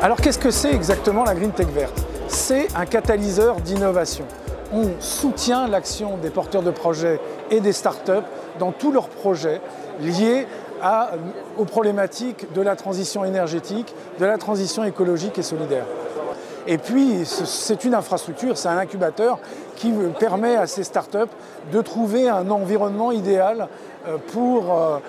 Alors qu'est-ce que c'est exactement la Green Tech verte? C'est un catalyseur d'innovation. On soutient l'action des porteurs de projets et des startups dans tous leurs projets liés aux problématiques de la transition énergétique, de la transition écologique et solidaire. Et puis, c'est une infrastructure, c'est un incubateur qui permet à ces startups de trouver un environnement idéal pour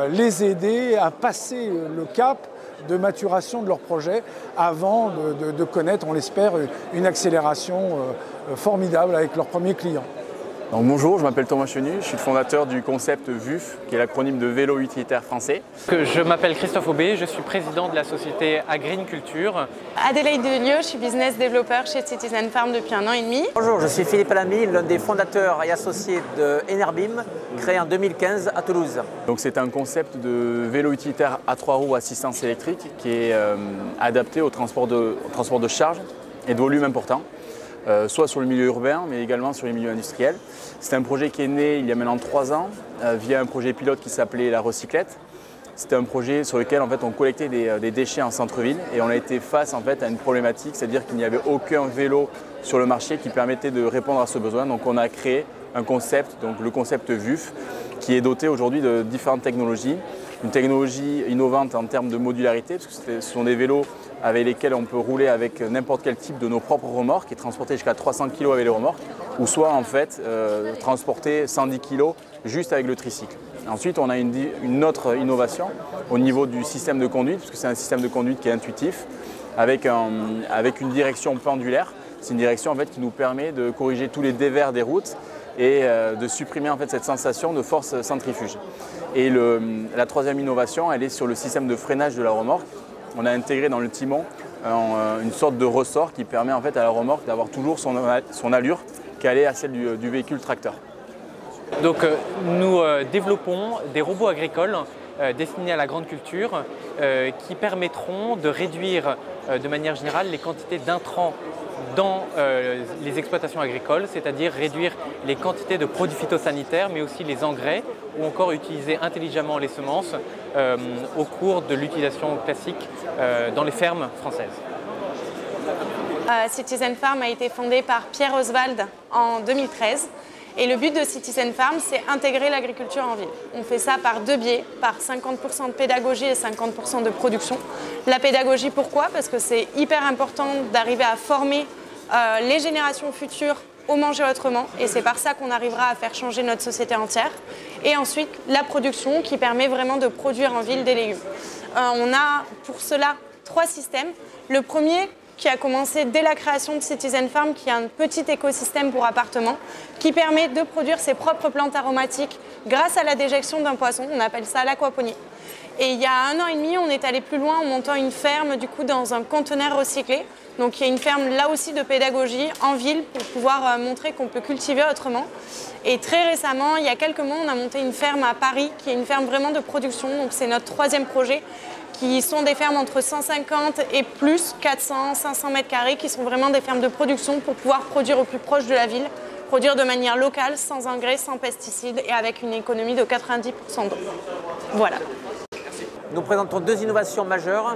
les aider à passer le cap de maturation de leur projet avant de connaître, on l'espère, une accélération formidable avec leurs premiers clients. Donc, bonjour, je m'appelle Thomas Chenu, je suis le fondateur du concept VUF, qui est l'acronyme de Vélo Utilitaire Français. Je m'appelle Christophe Aubé, je suis président de la société Agreen Culture. Adélaïde Delio, je suis business développeur chez Citizen Farm depuis 1 an et demi. Bonjour, je suis Philippe Alamy, l'un des fondateurs et associés de Enerbim, créé en 2015 à Toulouse. Donc c'est un concept de vélo utilitaire à 3 roues assistance électrique qui est adapté au transport de charge et de volume important. Soit sur le milieu urbain, mais également sur les milieux industriels. C'est un projet qui est né il y a maintenant 3 ans via un projet pilote qui s'appelait la Recyclette. C'était un projet sur lequel en fait, on collectait des déchets en centre-ville et on a été face en fait, à une problématique, c'est-à-dire qu'il n'y avait aucun vélo sur le marché qui permettait de répondre à ce besoin. Donc on a créé un concept, donc le concept VUF, qui est doté aujourd'hui de différentes technologies. Une technologie innovante en termes de modularité, parce que ce sont des vélos avec lesquels on peut rouler avec n'importe quel type de nos propres remorques et transporter jusqu'à 300 kg avec les remorques, ou soit en fait transporter 110 kg juste avec le tricycle. Ensuite, on a une autre innovation au niveau du système de conduite, parce que c'est un système de conduite qui est intuitif, avec une direction pendulaire. C'est une direction en fait, qui nous permet de corriger tous les dévers des routes et de supprimer en fait, cette sensation de force centrifuge. Et la troisième innovation, elle est sur le système de freinage de la remorque. On a intégré dans le timon une sorte de ressort qui permet en fait, à la remorque d'avoir toujours son allure calée à celle du véhicule tracteur. Donc nous développons des robots agricoles destinés à la grande culture qui permettront de réduire de manière générale les quantités d'intrants dans les exploitations agricoles, c'est-à-dire réduire les quantités de produits phytosanitaires, mais aussi les engrais, ou encore utiliser intelligemment les semences au cours de l'utilisation classique dans les fermes françaises. Citizen Farm a été fondé par Pierre Oswald en 2013. Et le but de Citizen Farm, c'est intégrer l'agriculture en ville. On fait ça par 2 biais, par 50% de pédagogie et 50% de production. La pédagogie, pourquoi? Parce que c'est hyper important d'arriver à former les générations futures au manger autrement. Et c'est par ça qu'on arrivera à faire changer notre société entière. Et ensuite, la production qui permet vraiment de produire en ville des légumes. On a pour cela 3 systèmes. Le premier, qui a commencé dès la création de Citizen Farm, qui est un petit écosystème pour appartements, qui permet de produire ses propres plantes aromatiques grâce à la déjection d'un poisson. On appelle ça l'aquaponie. Et il y a 1 an et demi, on est allé plus loin en montant une ferme du coup, dans un conteneur recyclé. Donc il y a une ferme là aussi de pédagogie en ville pour pouvoir montrer qu'on peut cultiver autrement. Et très récemment, il y a quelques mois, on a monté une ferme à Paris qui est une ferme vraiment de production. Donc c'est notre 3e projet, qui sont des fermes entre 150 et plus, 400, 500 mètres carrés, qui sont vraiment des fermes de production pour pouvoir produire au plus proche de la ville, produire de manière locale, sans engrais, sans pesticides et avec une économie de 90% d'eau. Voilà. Nous présentons 2 innovations majeures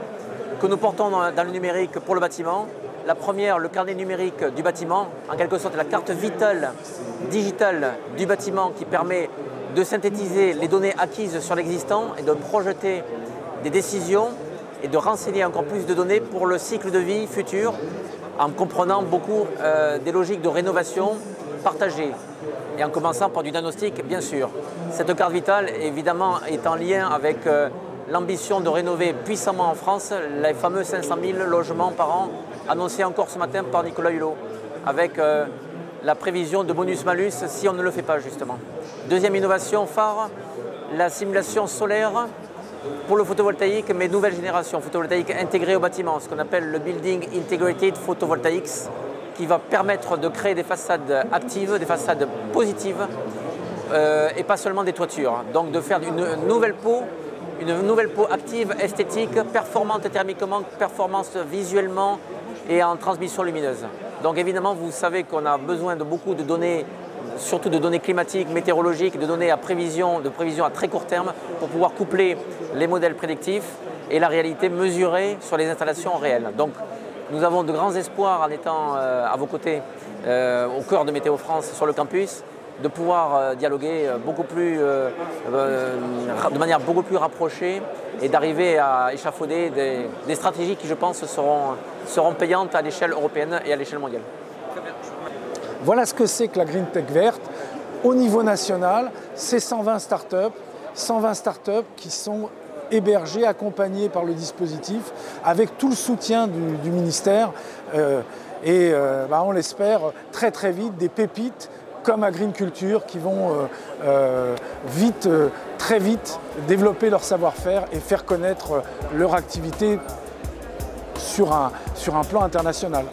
que nous portons dans le numérique pour le bâtiment. La première, le carnet numérique du bâtiment, en quelque sorte la carte vitale digitale du bâtiment qui permet de synthétiser les données acquises sur l'existant et de projeter des décisions et de renseigner encore plus de données pour le cycle de vie futur en comprenant beaucoup des logiques de rénovation partagées et en commençant par du diagnostic bien sûr. Cette carte vitale évidemment est en lien avec l'ambition de rénover puissamment en France les fameux 500 000 logements par an annoncés encore ce matin par Nicolas Hulot avec la prévision de bonus-malus si on ne le fait pas justement. Deuxième innovation phare, la simulation solaire pour le photovoltaïque, mais nouvelle génération, photovoltaïque intégrée au bâtiment, ce qu'on appelle le Building Integrated Photovoltaics, qui va permettre de créer des façades actives, des façades positives, et pas seulement des toitures. Donc de faire une nouvelle peau active, esthétique, performante thermiquement, performance visuellement et en transmission lumineuse. Donc évidemment, vous savez qu'on a besoin de beaucoup de données, surtout de données climatiques, météorologiques, de données de prévision à très court terme pour pouvoir coupler les modèles prédictifs et la réalité mesurée sur les installations réelles. Donc nous avons de grands espoirs en étant à vos côtés au cœur de Météo France sur le campus, de pouvoir dialoguer de manière beaucoup plus rapprochée et d'arriver à échafauder des stratégies qui, je pense, seront payantes à l'échelle européenne et à l'échelle mondiale. Voilà ce que c'est que la Green Tech verte. Au niveau national, c'est 120 startups qui sont hébergées, accompagnées par le dispositif, avec tout le soutien du ministère on l'espère très très vite, des pépites comme Agriculture qui vont très vite développer leur savoir-faire et faire connaître leur activité sur un plan international.